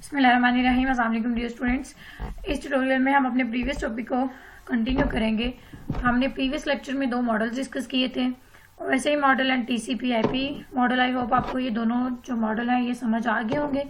बिस्मिल्लाहिर्रहमानिर्रहीम। अस्सलाम वालेकुम डियर स्टूडेंट्स। इस ट्यूटोरियल में हम अपने प्रीवियस टॉपिक को कंटिन्यू करेंगे। हमने प्रीवियस लेक्चर में दो मॉडल्स डिस्कस किए थे, वैसे ही model and TCP IP model. I hope आपको ये दोनों जो मॉडल हैं ये समझ आ गए होंगे।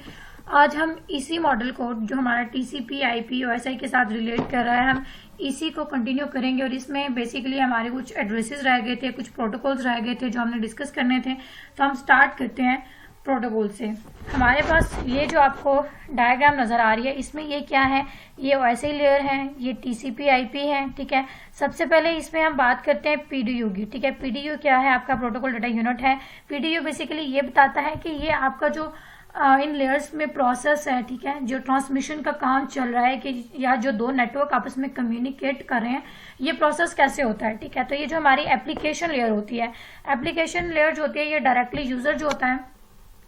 आज हम इसी मॉडल को जो हमारा टीसीपी आईपी ओएसआई के साथ रिलेट कर रहा है, हम इसी को कंटिन्यू करेंगे। और इसमें बेसिकली हमारे कुछ एड्रेसेस रह गए थे, कुछ प्रोटोकॉल्स रह गए थे जो हमने डिस्कस करने थे। तो हम स्टार्ट करते हैं प्रोटोकॉल से। हमारे पास ये जो आपको डायग्राम नजर आ रही है, इसमें ये क्या है, ये ओएसआई लेयर है, ये टीसीपी आईपी है। ठीक है, सबसे पहले इसमें हम बात करते हैं पीडीयू की। ठीक है, पीडीयू क्या है, आपका प्रोटोकॉल डाटा यूनिट है। पीडीयू बेसिकली ये बताता है कि ये आपका जो इन लेयर्स में प्रोसेस है, ठीक है, जो ट्रांसमिशन का काम चल रहा है कि या जो दो नेटवर्क आपस में कम्युनिकेट कर रहे हैं, ये प्रोसेस कैसे होता है। ठीक है, तो ये जो हमारी एप्लीकेशन लेयर होती है, एप्लीकेशन लेयर जो होती है, ये डायरेक्टली यूजर जो होता है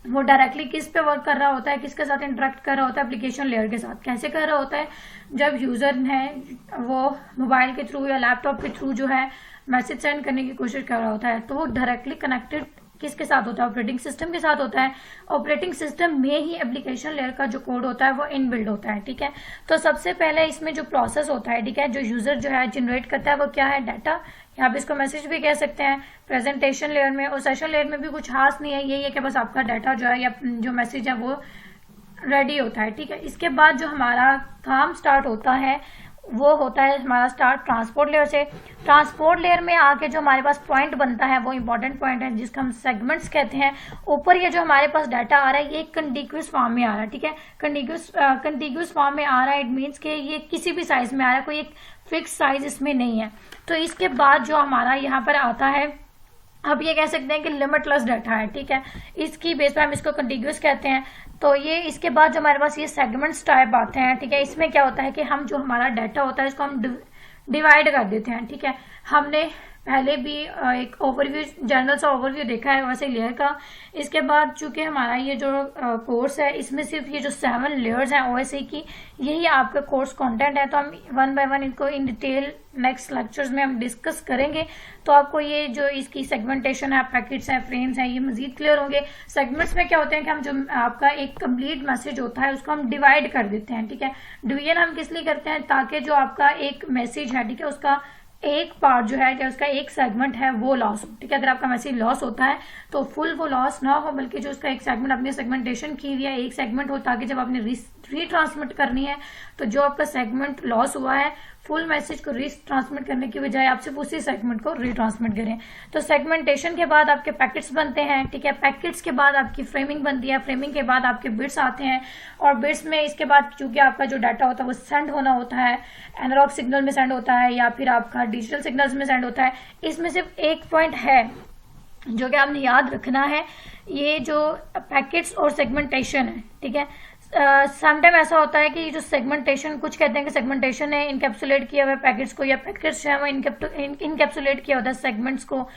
वो डायरेक्टली किस पे वर्क कर रहा होता है, किसके साथ इंटरेक्ट कर रहा होता है, एप्लीकेशन लेयर के साथ। कैसे कर रहा होता है, जब यूजर है वो मोबाइल के थ्रू या लैपटॉप के थ्रू जो है मैसेज सेंड करने की कोशिश कर रहा होता है, तो वो डायरेक्टली कनेक्टेड किसके साथ होता है, ऑपरेटिंग सिस्टम के साथ होता है। ऑपरेटिंग सिस्टम में ही एप्लीकेशन लेयर का जो कोड होता है वो इनबिल्ड होता है। ठीक है, तो सबसे पहले इसमें जो प्रोसेस होता है, ठीक है, जो यूजर जो है जनरेट करता है वो क्या है, डाटा, या आप इसको मैसेज भी कह सकते हैं। प्रेजेंटेशन लेयर में और सेशन लेयर में भी कुछ खास नहीं है, यही है कि बस आपका डाटा जो है या जो मैसेज है वो रेडी होता है। ठीक है, इसके बाद जो हमारा काम स्टार्ट होता है वो होता है हमारा स्टार्ट ट्रांसपोर्ट लेयर से। ट्रांसपोर्ट लेयर में आके जो हमारे पास पॉइंट बनता है वो इंपॉर्टेंट पॉइंट है, जिसका हम सेगमेंट्स कहते हैं। ऊपर ये जो हमारे पास डाटा आ रहा है ये कंटिग्यूअस फॉर्म में आ रहा है। ठीक है, कंटिग्यूअस फॉर्म में आ रहा है, इट मीन्स कि ये किसी भी साइज में आ रहा है, कोई एक फिक्स साइज इसमें नहीं है। तो इसके बाद जो हमारा यहाँ पर आता है, अब ये कह सकते हैं कि लिमिटलेस डाटा है। ठीक है, इसकी बेस पर हम इसको कंटिग्यूअस कहते हैं। तो ये इसके बाद जो हमारे पास ये सेगमेंट्स टाइप आते हैं। ठीक है, इसमें क्या होता है कि हम जो हमारा डाटा होता है इसको हम डिवाइड कर देते हैं। ठीक है, हमने पहले भी एक ओवरव्यू, जनरल सा ओवरव्यू देखा है वैसे लेयर का। इसके बाद चूंकि हमारा ये जो कोर्स है इसमें सिर्फ ये जो 7 लेयर्स हैं ओएसआई की, यही आपका कोर्स कंटेंट है। तो हम वन बाय वन इनको इन डिटेल नेक्स्ट लेक्चर्स में हम डिस्कस करेंगे। तो आपको ये जो इसकी सेगमेंटेशन है, पैकेट्स है, फ्रेम्स है, ये मजीद क्लियर होंगे। सेगमेंट्स में क्या होते हैं कि हम जो आपका एक कंप्लीट मैसेज होता है उसको हम डिवाइड कर देते हैं। ठीक है, डिवीजन हम किस लिए करते हैं, ताकि जो आपका एक मैसेज है, ठीक है, उसका एक पार्ट जो है, उसका एक सेगमेंट है वो लॉस हो। ठीक है, अगर आपका मैसेज लॉस होता है तो फुल वो लॉस ना हो, बल्कि जो उसका एक सेगमेंट आपने सेगमेंटेशन की हुई है एक सेगमेंट हो, ताकि जब आपने रीट्रांसमिट करनी है तो जो आपका सेगमेंट लॉस हुआ है फुल मैसेज को रीट्रांसमिट करने की बजाय आप सिर्फ उसी सेगमेंट को रीट्रांसमिट करें। तो सेगमेंटेशन के बाद आपके पैकेट्स बनते हैं। ठीक है, पैकेट्स के बाद आपकी फ्रेमिंग बनती है, फ्रेमिंग के बाद आपके बिट्स आते हैं, और बिट्स में इसके बाद चूंकि आपका जो डाटा होता है वो सेंड होना होता है, एनालॉग सिग्नल में सेंड होता है या फिर आपका डिजिटल सिग्नल्स में सेंड होता है। इसमें सिर्फ एक पॉइंट है जो कि आपने याद रखना है, ये जो पैकेट्स और सेगमेंटेशन है। ठीक है, समटाइम ऐसा होता है कि जो सेगमेंटेशन, कुछ कहते हैं कि सेगमेंटेशन है इनकैप्सुलेट किया हुआ है पैकेट्स को, या पैकेट्स है वो इनकैप्सुलेट किया होता है सेगमेंट्स को।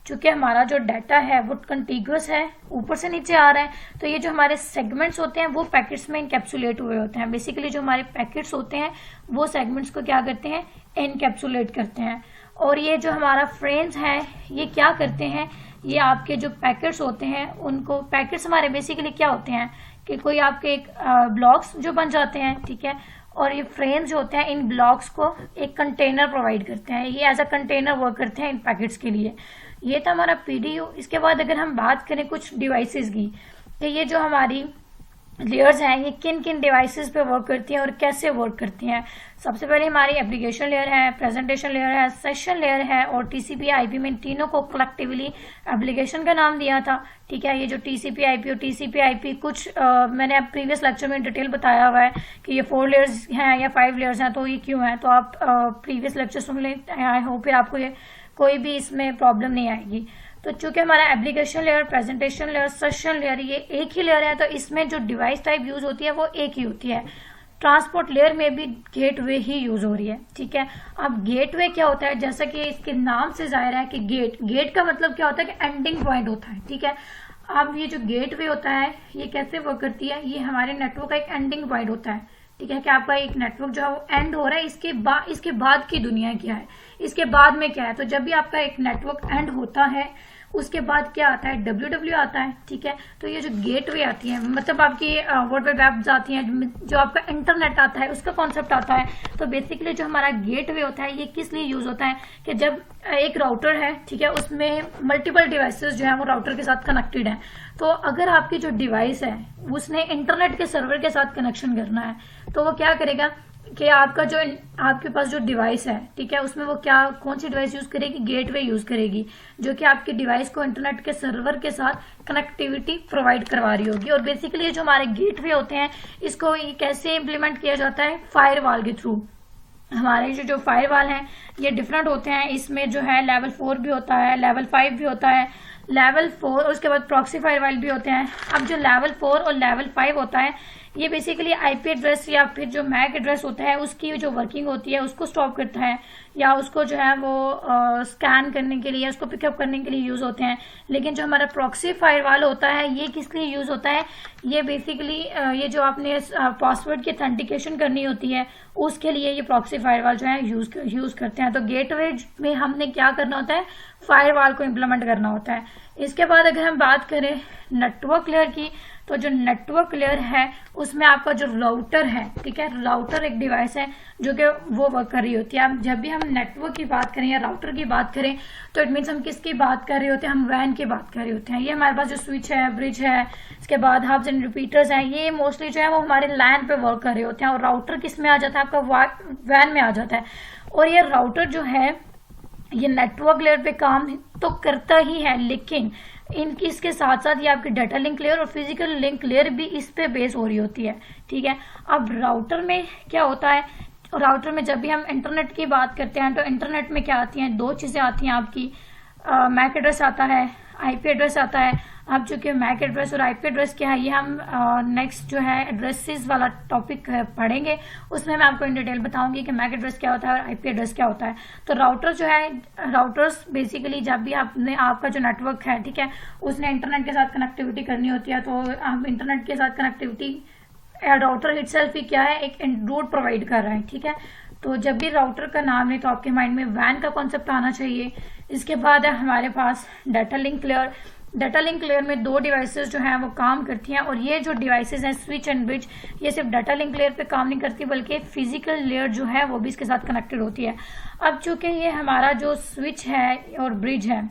चूंकि हमारा जो डाटा है वो कंटिग्यूअस है, ऊपर से नीचे आ रहा है, तो ये जो हमारे सेगमेंट्स होते हैं वो पैकेट्स में इनकैप्सुलेट हुए होते हैं। बेसिकली जो हमारे पैकेट्स होते हैं वो सेगमेंट्स को क्या करते हैं, इनकैप्सुलेट करते हैं। और ये जो हमारा फ्रेम्स है ये क्या करते हैं, ये आपके जो पैकेट्स होते हैं उनको, पैकेट्स हमारे बेसिकली क्या होते हैं कि कोई आपके एक ब्लॉक्स जो बन जाते हैं। ठीक है, और ये फ्रेम्स जो होते हैं इन ब्लॉक्स को एक कंटेनर प्रोवाइड करते हैं, ये एज अ कंटेनर वर्क करते हैं इन पैकेट्स के लिए। ये था हमारा पीडीयू। इसके बाद अगर हम बात करें कुछ डिवाइसेस की, तो ये जो हमारी लेयर्स हैं ये किन किन डिवाइसेस पे वर्क करती हैं और कैसे वर्क करती हैं। सबसे पहले हमारी एप्लीकेशन लेयर है, प्रेजेंटेशन लेयर है, सेशन लेयर है और टीसीपी आईपी में, इन तीनों को कलेक्टिवली एप्लीकेशन का नाम दिया था। ठीक है, ये जो टीसीपी आईपी और टीसीपी आईपी कुछ मैंने प्रीवियस लेक्चर में डिटेल बताया हुआ है कि ये 4 लेयर्स हैं या 5 लेयर्स हैं, तो ये क्यों है, तो आप प्रीवियस लेक्चर सुन लें, आई होप फिर आपको ये कोई भी इसमें प्रॉब्लम नहीं आएगी। तो चूंकि हमारा application layer, presentation layer, session layer ये एक ही लेयर है, तो इसमें जो डिवाइस टाइप यूज होती है वो एक ही होती है। ट्रांसपोर्ट लेयर में भी गेटवे ही यूज हो रही है। ठीक है, अब गेटवे क्या होता है, जैसा कि इसके नाम से जाहिर है कि गेट का मतलब क्या होता है कि एंडिंग पॉइंट होता है। ठीक है, अब ये जो गेटवे होता है ये कैसे वर्क करती है, ये हमारे नेटवर्क का एक एंडिंग पॉइंट होता है। ठीक है, कि आपका एक नेटवर्क जो है वो एंड हो रहा है, इसके बाद की दुनिया क्या है, इसके बाद में क्या है। तो जब भी आपका एक नेटवर्क एंड होता है उसके बाद क्या आता है, www आता है, ठीक है। तो ये जो गेटवे आती है, मतलब आपकी वर्ल्ड वाइड वेब आती है, जो आपका इंटरनेट आता है उसका कॉन्सेप्ट आता है। तो बेसिकली जो हमारा गेटवे होता है ये किस लिए यूज होता है कि जब एक राउटर है, ठीक है, उसमें मल्टीपल डिवाइसेस जो है वो राउटर के साथ कनेक्टेड है। तो अगर आपकी जो डिवाइस है उसने इंटरनेट के सर्वर के साथ कनेक्शन करना है, तो वो क्या करेगा कि आपका जो आपके पास जो डिवाइस है, ठीक है, उसमें वो क्या कौन सी डिवाइस यूज करेगी, गेटवे यूज करेगी, जो कि आपकी डिवाइस को इंटरनेट के सर्वर के साथ कनेक्टिविटी प्रोवाइड करवा रही होगी। और बेसिकली जो हमारे गेटवे होते हैं इसको कैसे इम्प्लीमेंट किया जाता है, फायरवॉल के थ्रू। हमारे जो फायरवॉल हैं ये डिफरेंट होते हैं, इसमें जो है लेवल 4 भी होता है, लेवल 5 भी होता है, लेवल 4 और उसके बाद प्रॉक्सी फायरवॉल भी होते हैं। अब जो लेवल 4 और लेवल 5 होता है ये बेसिकली आईपी एड्रेस या फिर जो मैक एड्रेस होता है उसकी जो वर्किंग होती है उसको स्टॉप करता है, या उसको जो है वो स्कैन करने के लिए, उसको पिकअप करने के लिए यूज होते हैं। लेकिन जो हमारा प्रॉक्सी फायरवॉल होता है ये किस लिए यूज होता है, ये बेसिकली ये जो आपने पासवर्ड की ऑथेंटिकेशन करनी होती है उसके लिए ये प्रॉक्सी फायरवॉल जो है यूज करते हैं। तो गेटवे में हमने क्या करना होता है, फायरवॉल को इम्प्लीमेंट करना होता है। इसके बाद अगर हम बात करें नेटवर्क लेयर की, तो जो नेटवर्क लेयर है उसमें आपका जो राउटर है, ठीक है, राउटर एक डिवाइस है जो कि वो वर्क कर रही होती है। अब जब भी हम नेटवर्क की बात करें या राउटर की बात करें तो इट मीन्स हम किसकी बात कर रहे होते हैं, हम वैन की बात कर रहे होते हैं। ये हमारे पास जो स्विच है, ब्रिज है, इसके बाद हब्स एंड रिपीटर्स हैं, ये मोस्टली जो है वो हमारे लैन पे वर्क कर रहे होते हैं। और राउटर किस में आ जाता है, आपका वैन में आ जाता है। और ये राउटर जो है ये नेटवर्क लेयर पे काम तो करता ही है, लेकिन इसके साथ साथ ये आपकी डाटा लिंक लेयर और फिजिकल लिंक लेयर भी इस पे बेस हो रही होती है, ठीक है। अब राउटर में क्या होता है, राउटर में जब भी हम इंटरनेट की बात करते हैं तो इंटरनेट में क्या आती हैं, दो चीजें आती हैं आपकी, मैक एड्रेस आता है, आईपी एड्रेस आता है। अब चूंकि मैक एड्रेस और आईपी एड्रेस क्या है ये हम नेक्स्ट जो है एड्रेसेस वाला टॉपिक पढ़ेंगे, उसमें मैं आपको इन डिटेल बताऊंगी कि मैक एड्रेस क्या होता है और आईपी एड्रेस क्या होता है। तो राउटर जो है, राउटर्स बेसिकली जब भी आपका जो नेटवर्क है, ठीक है, उसने इंटरनेट के साथ कनेक्टिविटी करनी होती है, तो हम इंटरनेट के साथ कनेक्टिविटी राउटर इटसेल्फ ही क्या है, एक रूट प्रोवाइड कर रहा है, ठीक है। तो जब भी राउटर का नाम है तो आपके माइंड में वैन का कॉन्सेप्ट आना चाहिए। इसके बाद है हमारे पास data link layer. Data link layer में दो डिवाइसेस जो हैं वो काम करती हैं, और ये जो डिवाइसेस हैं स्विच एंड ब्रिज, ये सिर्फ डाटा लिंक लेयर पे काम नहीं करती बल्कि फिजिकल लेयर जो है वो भी इसके साथ कनेक्टेड होती है। अब चूंकि ये हमारा जो स्विच है और ब्रिज है,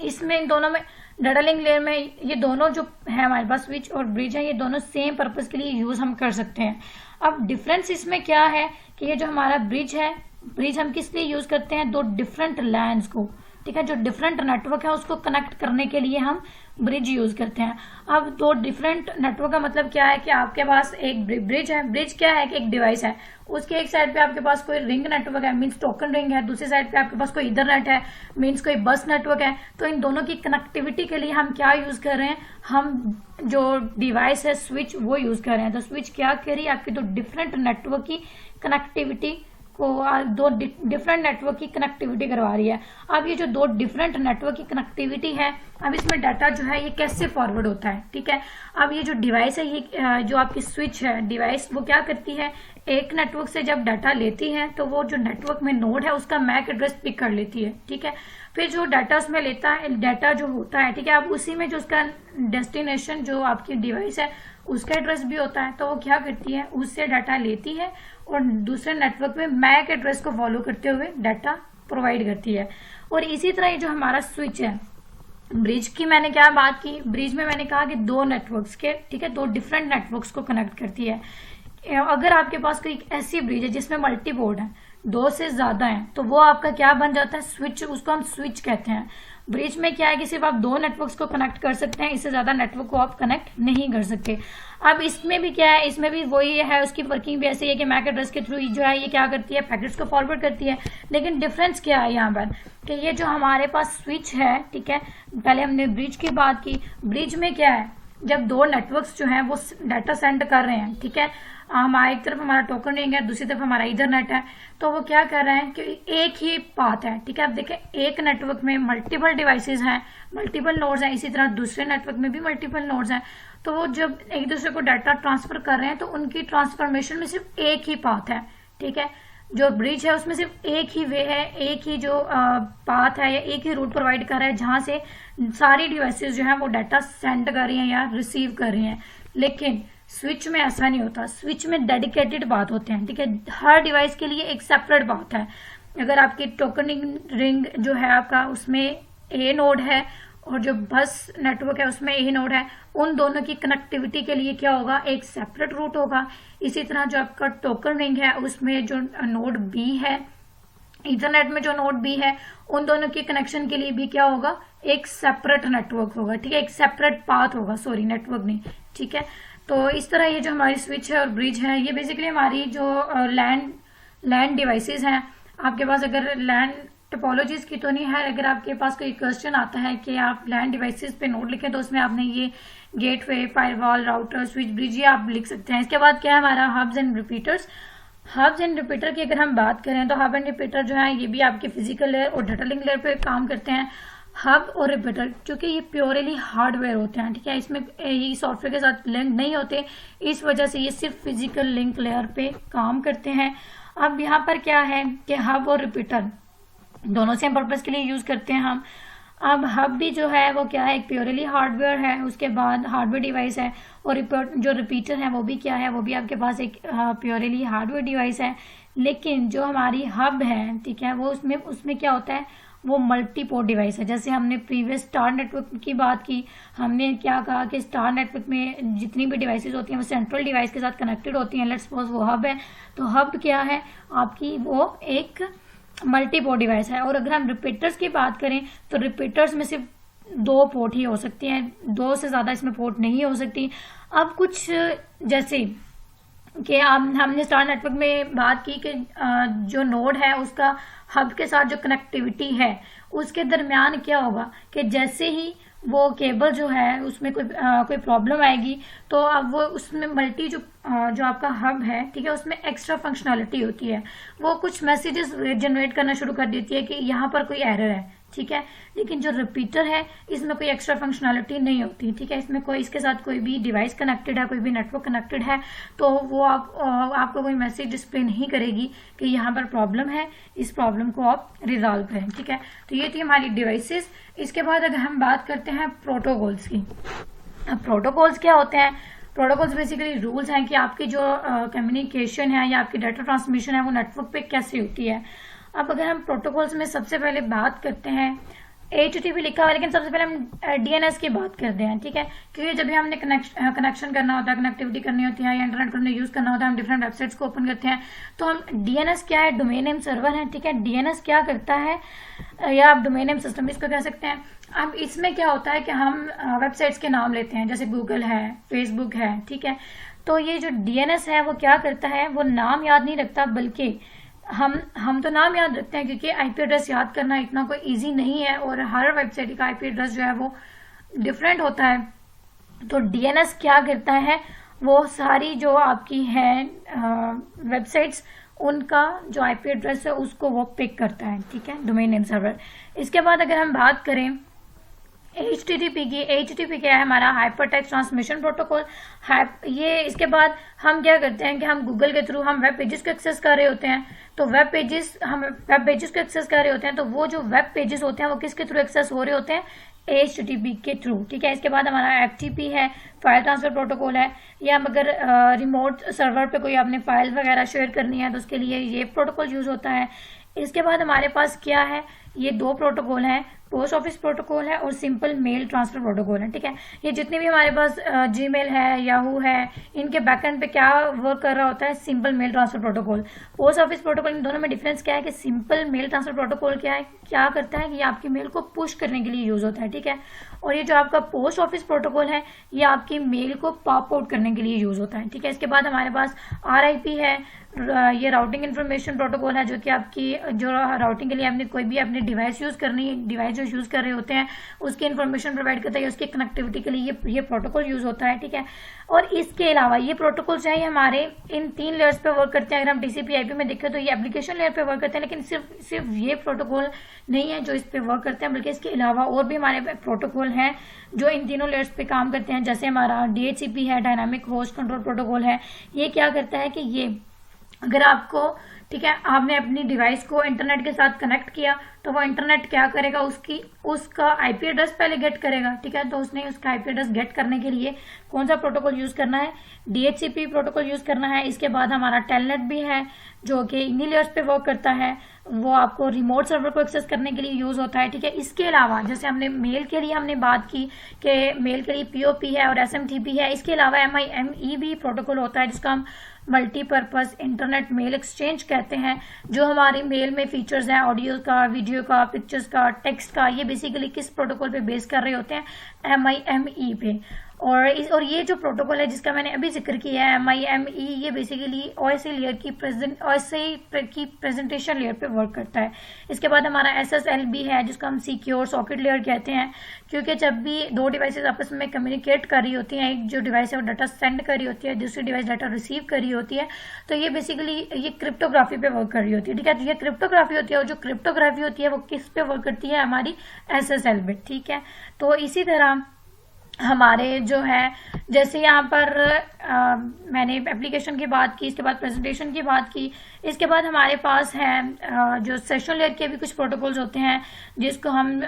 इसमें इन दोनों में डाटा लिंक लेयर में ये दोनों जो है हमारे पास स्विच और ब्रिज है, ये दोनों सेम पर्पस के लिए यूज हम कर सकते हैं। अब डिफरेंस इसमें क्या है कि ये जो हमारा ब्रिज है, ब्रिज हम किस लिए यूज करते हैं, दो डिफरेंट लैंड्स को, ठीक है, जो डिफरेंट नेटवर्क है उसको कनेक्ट करने के लिए हम ब्रिज यूज करते हैं। अब दो डिफरेंट नेटवर्क का मतलब क्या है कि आपके पास एक ब्रिज है, ब्रिज क्या है कि एक डिवाइस है, उसके एक साइड पे आपके पास कोई रिंग नेटवर्क है, मींस टोकन रिंग है, दूसरी साइड पे आपके पास कोई इथरनेट है, मींस कोई बस नेटवर्क है। तो इन दोनों की कनेक्टिविटी के लिए हम क्या यूज कर रहे हैं, हम जो डिवाइस है स्विच वो यूज कर रहे हैं। तो स्विच क्या कर रही है, आपकी दो डिफरेंट नेटवर्क की कनेक्टिविटी को, दो डिफरेंट नेटवर्क की कनेक्टिविटी करवा रही है। अब ये जो दो डिफरेंट नेटवर्क की कनेक्टिविटी है, अब इसमें डाटा जो है ये कैसे फॉरवर्ड होता है, ठीक है। अब ये जो डिवाइस है, ये जो आपकी स्विच है डिवाइस, वो क्या करती है, एक नेटवर्क से जब डाटा लेती है तो वो जो नेटवर्क में नोड है उसका मैक एड्रेस पिक कर लेती है, ठीक है। फिर जो डाटा उसमें लेता है, डाटा जो होता है, ठीक है, अब उसी में जो उसका डेस्टिनेशन जो आपकी डिवाइस है उसका एड्रेस भी होता है, तो वो क्या करती है, उससे डाटा लेती है और दूसरे नेटवर्क में मैक एड्रेस को फॉलो करते हुए डाटा प्रोवाइड करती है। और इसी तरह ये जो हमारा स्विच है, ब्रिज की मैंने क्या बात की, ब्रिज में मैंने कहा कि दो नेटवर्क्स के, ठीक है, दो डिफरेंट नेटवर्क्स को कनेक्ट करती है। अगर आपके पास कोई ऐसी ब्रिज है जिसमें मल्टी बोर्ड है, दो से ज्यादा है, तो वो आपका क्या बन जाता है, स्विच, उसको हम स्विच कहते हैं। ब्रिज में क्या है कि सिर्फ आप दो नेटवर्क्स को कनेक्ट कर सकते हैं, इससे ज्यादा नेटवर्क को आप कनेक्ट नहीं कर सकते। अब इसमें भी क्या है, इसमें भी वही है, उसकी वर्किंग भी ऐसी है कि मैक एड्रेस के थ्रू जो है ये क्या करती है, पैकेट्स को फॉरवर्ड करती है। लेकिन डिफरेंस क्या है यहाँ पर कि ये जो हमारे पास स्विच है, ठीक है, पहले हमने ब्रिज की बात की, ब्रिज में क्या है, जब दो नेटवर्क्स जो है वो डाटा सेंड कर रहे हैं, ठीक है, हमारा एक तरफ हमारा टोकन रिंग है, दूसरी तरफ हमारा इथरनेट है, तो वो क्या कर रहे हैं कि एक ही पाथ है, ठीक है। अब देखें एक नेटवर्क में मल्टीपल डिवाइसेस हैं, मल्टीपल नोड्स हैं, इसी तरह दूसरे नेटवर्क में भी मल्टीपल नोड्स हैं। तो वो जब एक दूसरे को डाटा ट्रांसफर कर रहे हैं तो उनकी ट्रांसफॉर्मेशन में सिर्फ एक ही पाथ है, ठीक है। जो ब्रिज है उसमें सिर्फ एक ही वे है, एक ही जो पाथ है या एक ही रूट प्रोवाइड कर रहा है जहां से सारी डिवाइसेस जो है वो डाटा सेंड कर रही हैं या रिसीव कर रही हैं। लेकिन स्विच में ऐसा नहीं होता, स्विच में डेडिकेटेड बात होते हैं, ठीक है। हर डिवाइस के लिए एक सेपरेट बात है। अगर आपकी टोकनिंग रिंग जो है आपका उसमें ए नोड है और जो बस नेटवर्क है उसमें ए नोड है, उन दोनों की कनेक्टिविटी के लिए क्या होगा, एक सेपरेट रूट होगा। इसी तरह जो आपका टोकन रिंग है उसमें जो नोड बी है, इंटरनेट में जो नोड बी है, उन दोनों के कनेक्शन के लिए भी क्या होगा, एक सेपरेट नेटवर्क होगा, ठीक है, एक सेपरेट पाथ होगा, सॉरी नेटवर्क नहीं, ठीक है। तो इस तरह ये जो हमारी स्विच है और ब्रिज है ये बेसिकली हमारी जो लैंड डिवाइसेस हैं। आपके पास अगर लैंड टोपोलॉजीज की तो नहीं है, अगर आपके पास कोई क्वेश्चन आता है कि आप लैंड डिवाइसेस पे नोट लिखें तो उसमें आपने ये gateway, firewall, router, switch, bridge ये आप लिख सकते हैं। इसके बाद क्या है हमारा hubs and repeaters. Hubs and repeater की अगर हम बात करें तो हब एंड रिपीटर जो है ये भी आपके फिजिकल लेयर और डाटा लिंक लेयर पे काम करते हैं। हब और रिपीटर क्योंकि ये प्योरली हार्डवेयर होते हैं, ठीक है, इसमें ये सॉफ्टवेयर के साथ लिंक नहीं होते, इस वजह से ये सिर्फ फिजिकल लिंक लेयर पे काम करते हैं। अब यहाँ पर क्या है कि हब और रिपीटर दोनों सेम पर्पज के लिए यूज करते हैं हम। अब हब भी जो है वो क्या है, एक प्योरली हार्डवेयर है, उसके बाद हार्डवेयर डिवाइस है, और जो रिपीटर है वो भी क्या है, वो भी आपके पास एक प्योरली हार्डवेयर डिवाइस है। लेकिन जो हमारी हब है, ठीक है, वो उसमें क्या होता है, वो मल्टी पोर्ट डिवाइस है। जैसे हमने प्रीवियस स्टार नेटवर्क की बात की, हमने क्या कहा कि स्टार नेटवर्क में जितनी भी डिवाइसेस होती हैं वो सेंट्रल डिवाइस के साथ कनेक्टेड होती हैं। लेट्स सपोज वो हब है, तो हब क्या है आपकी, वो एक मल्टी पोर्ट डिवाइस है। और अगर हम रिपीटर्स की बात करें तो रिपीटर्स में सिर्फ 2 पोर्ट ही हो सकती हैं, 2 से ज्यादा इसमें पोर्ट नहीं हो सकती। अब कुछ जैसे कि हमने स्टार नेटवर्क में बात की कि जो नोड है उसका हब के साथ जो कनेक्टिविटी है उसके दरमियान क्या होगा कि जैसे ही वो केबल जो है उसमें कोई प्रॉब्लम आएगी तो अब वो उसमें जो आपका हब है, ठीक है, उसमें एक्स्ट्रा फंक्शनैलिटी होती है, वो कुछ मैसेजेस जनरेट करना शुरू कर देती है कि यहाँ पर कोई एरर है, ठीक है। लेकिन जो रिपीटर है इसमें कोई एक्स्ट्रा फंक्शनैलिटी नहीं होती, ठीक है, इसमें इसके साथ कोई भी डिवाइस कनेक्टेड है, कोई भी नेटवर्क कनेक्टेड है तो वो आपको कोई मैसेज डिस्प्ले नहीं करेगी कि यहाँ पर प्रॉब्लम है, इस प्रॉब्लम को आप रिजॉल्व करें, ठीक है। तो ये थी हमारी डिवाइसेस। इसके बाद अगर हम बात करते हैं प्रोटोकॉल्स की। अब प्रोटोकॉल्स क्या होते हैं, प्रोटोकॉल्स बेसिकली रूल्स हैं कि आपकी जो कम्युनिकेशन है या आपकी डाटा ट्रांसमिशन है वो नेटवर्क पे कैसे होती है। अब अगर हम प्रोटोकॉल्स में सबसे पहले बात करते हैं, HTTP लिखा हुआ है लेकिन सबसे पहले हम DNS की बात करते हैं, ठीक है, क्योंकि जब भी हमने कनेक्शन करना होता है, कनेक्टिविटी करनी होती है या इंटरनेट को हमने यूज करना होता है, हम डिफरेंट वेबसाइट्स को ओपन करते हैं तो हम DNS क्या है, डोमेन नेम सर्वर है, ठीक है। DNS क्या करता है, या आप डोमेन नेम सिस्टम इसको कह सकते हैं। अब इसमें क्या होता है कि हम वेबसाइट्स के नाम लेते हैं, जैसे गूगल है, फेसबुक है, ठीक है। तो ये जो DNS है वो क्या करता है, वो नाम याद नहीं रखता, बल्कि हम तो नाम याद रखते हैं क्योंकि IP एड्रेस याद करना इतना कोई इजी नहीं है और हर वेबसाइट का IP एड्रेस जो है वो डिफरेंट होता है। तो DNS क्या करता है, वो सारी जो आपकी है वेबसाइट्स उनका जो IP एड्रेस है उसको वो पिक करता है, ठीक है, डोमेन नेम सर्वर। इसके बाद अगर हम बात करें HTTP की, HTTP क्या है, हमारा हाइपर टेक्स्ट ट्रांसमिशन प्रोटोकॉल। ये इसके बाद हम क्या करते हैं कि हम गूगल के थ्रू हम वेब पेजेस को एक्सेस कर रहे होते हैं, तो हम वेब पेजेस को एक्सेस कर रहे होते हैं, तो वो जो वेब पेजेस होते हैं वो किसके थ्रू एक्सेस हो रहे होते हैं, HTTP के थ्रू, ठीक है। इसके बाद हमारा FTP है, फाइल ट्रांसफर प्रोटोकॉल है, या अगर रिमोट सर्वर पे कोई आपने फाइल वगैरह शेयर करनी है तो उसके लिए ये प्रोटोकॉल यूज होता है। इसके बाद हमारे पास क्या है, ये 2 प्रोटोकॉल हैं, पोस्ट ऑफिस प्रोटोकॉल है और सिंपल मेल ट्रांसफर प्रोटोकॉल है, ठीक है। ये जितने भी हमारे पास जीमेल है, याहू है, इनके बैकएंड पे क्या वर्क कर रहा होता है, simple mail transfer protocol, post office protocol. इन दोनों में डिफरेंस क्या है कि सिंपल मेल ट्रांसफर प्रोटोकॉल क्या करता है कि ये आपकी मेल को पुश करने के लिए यूज होता है, ठीक है। और ये जो आपका पोस्ट ऑफिस प्रोटोकॉल है ये आपकी मेल को पॉप आउट करने के लिए यूज होता है, ठीक है। इसके बाद हमारे पास RIP है, ये राउटिंग इन्फॉर्मेशन प्रोटोकॉल है, जो कि आपकी जो राउटिंग के लिए आपने कोई भी अपनी डिवाइस यूज करनी है, डिवाइस जो यूज कर रहे होते हैं उसकी इन्फॉर्मेशन प्रोवाइड करता है, उसकी कनेक्टिविटी के लिए ये प्रोटोकॉल यूज होता है, ठीक है। और इसके अलावा ये प्रोटोकॉल जो है हमारे इन 3 लेयर्स पे वर्क करते हैं। अगर हम TCP/IP में देखें तो ये एप्लीकेशन लेयर पे वर्क करते हैं, लेकिन सिर्फ ये प्रोटोकॉल नहीं है जो इस पे वर्क करते हैं, बल्कि इसके अलावा और भी हमारे प्रोटोकॉल हैं जो इन तीनों लेयर्स पे काम करते हैं। जैसे हमारा DHCP है, डायनामिक होस्ट कंट्रोल प्रोटोकॉल है। ये क्या करता है कि ये अगर आपको ठीक है, आपने अपनी डिवाइस को इंटरनेट के साथ कनेक्ट किया तो वो इंटरनेट क्या करेगा, उसका आईपी एड्रेस पहले गेट करेगा। ठीक है, तो उसने उसका आईपी एड्रेस गेट करने के लिए कौन सा प्रोटोकॉल यूज करना है, डीएचसीपी प्रोटोकॉल यूज करना है। इसके बाद हमारा टेलनेट भी है जो कि इन्हीं लेयर्स पे वर्क करता है, वो आपको रिमोट सर्वर को एक्सेस करने के लिए यूज होता है। ठीक है, इसके अलावा जैसे हमने मेल के लिए हमने बात की कि मेल के लिए पीओपी है और एसएमटीपी है, इसके अलावा MIME भी प्रोटोकॉल होता है जिसका हम मल्टीपर्पज इंटरनेट मेल एक्सचेंज कहते हैं। जो हमारी मेल में फीचर्स हैं ऑडियो का, वीडियो का, पिक्चर्स का, टेक्स्ट का, ये बेसिकली किस प्रोटोकॉल पे बेस कर रहे होते हैं, MIME पे। और ये जो प्रोटोकॉल है जिसका मैंने अभी जिक्र किया है MIME, ये बेसिकली OSI लेयर की प्रेजेंटेशन लेयर पे वर्क करता है। इसके बाद हमारा SSL भी है जिसको हम सिक्योर सॉकेट लेयर कहते हैं, क्योंकि जब भी दो डिवाइसेस आपस में कम्युनिकेट कर रही होती हैं, एक जो डिवाइस है वो डाटा सेंड कर रही होती है, दूसरी डिवाइस डाटा रिसीव कर रही होती है, तो ये बेसिकली ये क्रिप्टोग्राफी पे वर्क कर रही होती है। ठीक है, तो ये क्रिप्टोग्राफी होती है और जो क्रिप्टोग्राफी होती है वो किस पे वर्क करती है, हमारी SSL पे। ठीक है, तो इसी तरह हमारे जो है जैसे यहाँ पर मैंने एप्लीकेशन की बात की, इसके बाद प्रेजेंटेशन की बात की, इसके बाद हमारे पास है जो सेशन लेयर के भी कुछ प्रोटोकॉल्स होते हैं जिसको हम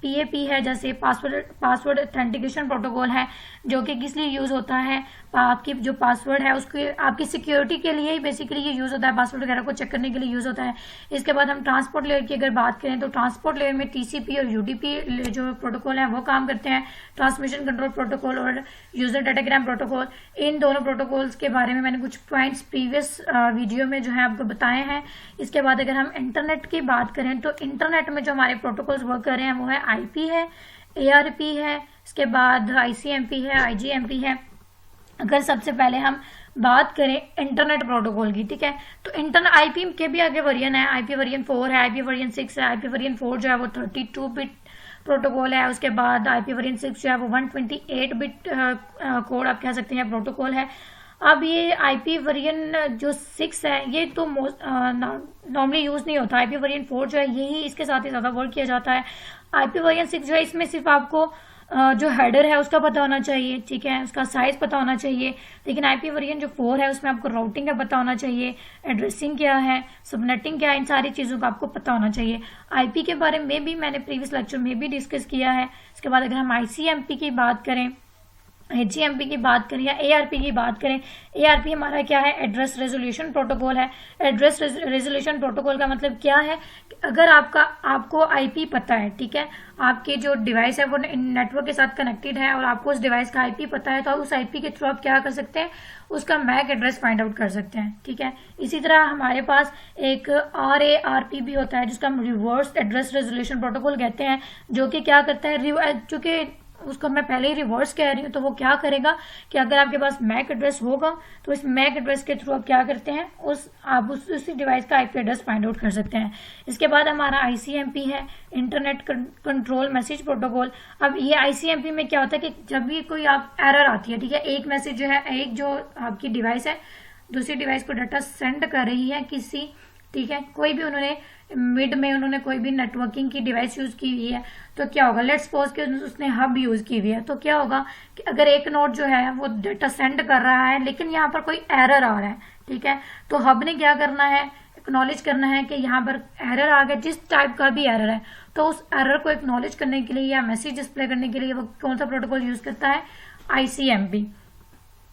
PAP है, जैसे पासवर्ड ऑथेंटिकेशन प्रोटोकॉल है जो कि किस लिए यूज होता है, आपकी जो पासवर्ड है उसकी आपकी सिक्योरिटी के लिए ही बेसिकली ये यूज होता है, पासवर्ड वगैरह को चेक करने के लिए यूज होता है। इसके बाद हम ट्रांसपोर्ट लेयर की अगर बात करें तो ट्रांसपोर्ट लेयर में TCP और UDP जो प्रोटोकॉल है वो काम करते हैं, ट्रांसमिशन कंट्रोल प्रोटोकॉल और यूजर डाटाग्राम प्रोटोकॉल। इन दोनों प्रोटोकॉल्स के बारे में मैंने कुछ पॉइंट्स प्रीवियस वीडियो में जो है आपको बताए हैं। इसके बाद अगर हम इंटरनेट की बात करें तो इंटरनेट में जो हमारे प्रोटोकॉल्स वर्क कर रहे हैं वो है IP है, ARP है, इसके बाद ICMP है, IGMP है। अगर सबसे पहले हम बात करें इंटरनेट प्रोटोकॉल की, ठीक है, तो इंटरनेट IP के भी आगे वर्जन है, IP वर्जन 4 है, IP वर्जन 6 है। IP वर्जन 4 जो है वो 32 बिट प्रोटोकॉल है, उसके बाद IP वर्जन 6 जो है वो 128 बिट कोड आप कह सकते हैं प्रोटोकॉल है। अब ये IP वर्जन जो 6 है ये तो नॉर्मली यूज नहीं होता, IP वर्जन 4 जो है यही इसके साथ ही ज्यादा वर्क किया जाता है। IP वर्जन 6 जो है इसमें सिर्फ आपको जो हेडर है उसका पता होना चाहिए, ठीक है, उसका साइज पता होना चाहिए, लेकिन IP वर्जन जो 4 है उसमें आपको राउटिंग का पता होना चाहिए, एड्रेसिंग क्या है, सबनेटिंग क्या है, इन सारी चीजों का आपको पता होना चाहिए। IP के बारे में भी मैंने प्रीवियस लेक्चर में भी डिस्कस किया है। इसके बाद अगर हम ICMP की बात करें, HGMP की बात करें या ARP की बात करें, ARP हमारा क्या है, एड्रेस रेजोल्यूशन प्रोटोकॉल है। एड्रेस रेजोल्यूशन प्रोटोकॉल का मतलब क्या है, अगर आपको IP पता है, ठीक है, आपकी जो डिवाइस है वो नेटवर्क के साथ कनेक्टेड है और आपको उस डिवाइस का IP पता है, तो उस IP के थ्रू आप क्या कर सकते हैं, उसका मैक एड्रेस फाइंड आउट कर सकते हैं। ठीक है, इसी तरह हमारे पास एक RARP भी होता है जिसका हम रिवर्स एड्रेस रेजोल्यूशन प्रोटोकॉल कहते हैं, जो कि क्या करता है, चूंकि उसको मैं पहले ही रिवर्स कह रही हूँ, तो वो क्या करेगा कि अगर आपके पास मैक एड्रेस होगा तो इस मैक एड्रेस के थ्रू आप क्या करते हैं, आप उसी डिवाइस का IP एड्रेस फाइंड आउट कर सकते हैं। इसके बाद हमारा ICMP है, इंटरनेट कंट्रोल मैसेज प्रोटोकॉल। अब ये ICMP में क्या होता है कि जब भी कोई आप एरर आती है, ठीक है, एक मैसेज जो है, एक जो आपकी डिवाइस है दूसरी डिवाइस को डाटा सेंड कर रही है किसी, ठीक है, कोई भी उन्होंने मिड में उन्होंने कोई भी नेटवर्किंग की डिवाइस यूज की हुई है, तो क्या होगा, लेट्स सपोज कि उसने हब यूज की हुई है, तो क्या होगा कि अगर एक नोड जो है वो डाटा सेंड कर रहा है लेकिन यहाँ पर कोई एरर आ रहा है, ठीक है, तो हब ने क्या करना है, एक्नॉलेज करना है कि यहाँ पर एरर आ गया, जिस टाइप का भी एरर है, तो उस एरर को एक्नॉलेज करने के लिए या मैसेज डिस्प्ले करने के लिए वो कौन सा प्रोटोकॉल यूज करता है, ICMP।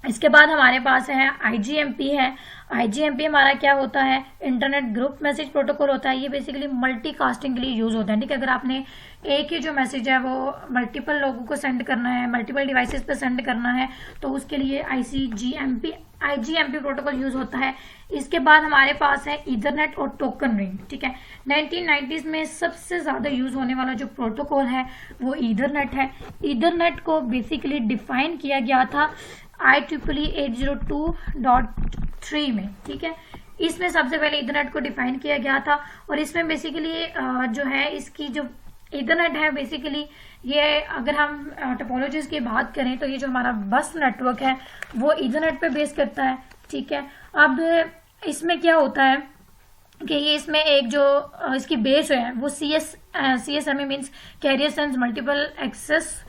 इसके बाद हमारे पास है IGMP है। IGMP हमारा क्या होता है, इंटरनेट ग्रुप मैसेज प्रोटोकॉल होता है। ये बेसिकली मल्टीकास्टिंग के लिए यूज होता है, ठीक है, अगर आपने एक ही जो मैसेज है वो मल्टीपल लोगों को सेंड करना है, मल्टीपल डिवाइसेस पे सेंड करना है, तो उसके लिए IGMP प्रोटोकॉल यूज होता है। इसके बाद हमारे पास है ईथरनेट और टोकन रिंग, ठीक है। 1990s में सबसे ज्यादा यूज होने वाला जो प्रोटोकॉल है वो ईथरनेट है। ईथरनेट को बेसिकली डिफाइन किया गया था IEEE 802.3 में, ठीक है। इसमें सबसे पहले ईथरनेट को डिफाइन किया गया था और इसमें बेसिकली जो है इसकी जो ईथरनेट है बेसिकली ये, अगर हम टोपोलॉजीज की बात करें तो ये जो हमारा बस नेटवर्क है वो ईथरनेट पे बेस करता है, ठीक है। अब इसमें क्या होता है कि ये इसमें एक जो इसकी बेस है वो CSMA means carrier sense multiple access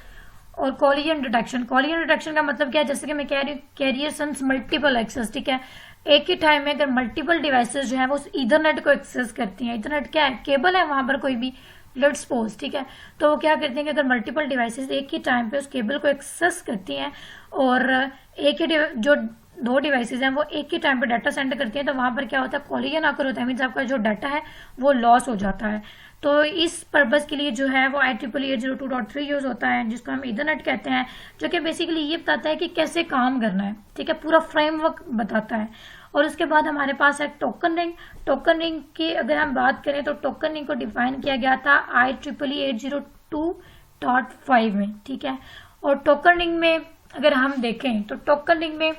और कॉलिजन डिटेक्शन। कॉलिजन डिटेक्शन का मतलब क्या है, जैसे कि मैं कह रही हूँ कैरियर सेंस मल्टीपल एक्सेस, ठीक है। एक ही टाइम में अगर मल्टीपल डिवाइसेस जो है वो उस ईथरनेट को एक्सेस करती हैं, ईथरनेट क्या है, केबल है वहां पर कोई भी, लेट्स सपोज, ठीक है, तो वो क्या करते हैं कि अगर मल्टीपल डिवाइसेस एक ही टाइम पे उस केबल को एक्सेस करती हैं और एक ही जो दो डिवाइसेस हैं वो एक ही टाइम पे डाटा सेंड करती हैं, तो वहां पर क्या होता है, कॉलिजन आकर होता है, मीन्स आपका जो डाटा है वो लॉस हो जाता है। तो इस पर्पज के लिए जो है वो IEEE 802.3 यूज होता है, जिसको हम ईथरनेट कहते हैं, जो कि बेसिकली ये बताता है कि कैसे काम करना है, ठीक है, पूरा फ्रेमवर्क बताता है। और उसके बाद हमारे पास है टोकन रिंग। टोकन रिंग की अगर हम बात करें तो टोकन रिंग को डिफाइन किया गया था IEEE 802.5 में, ठीक है। और टोकन रिंग में अगर हम देखें तो टोकन रिंग में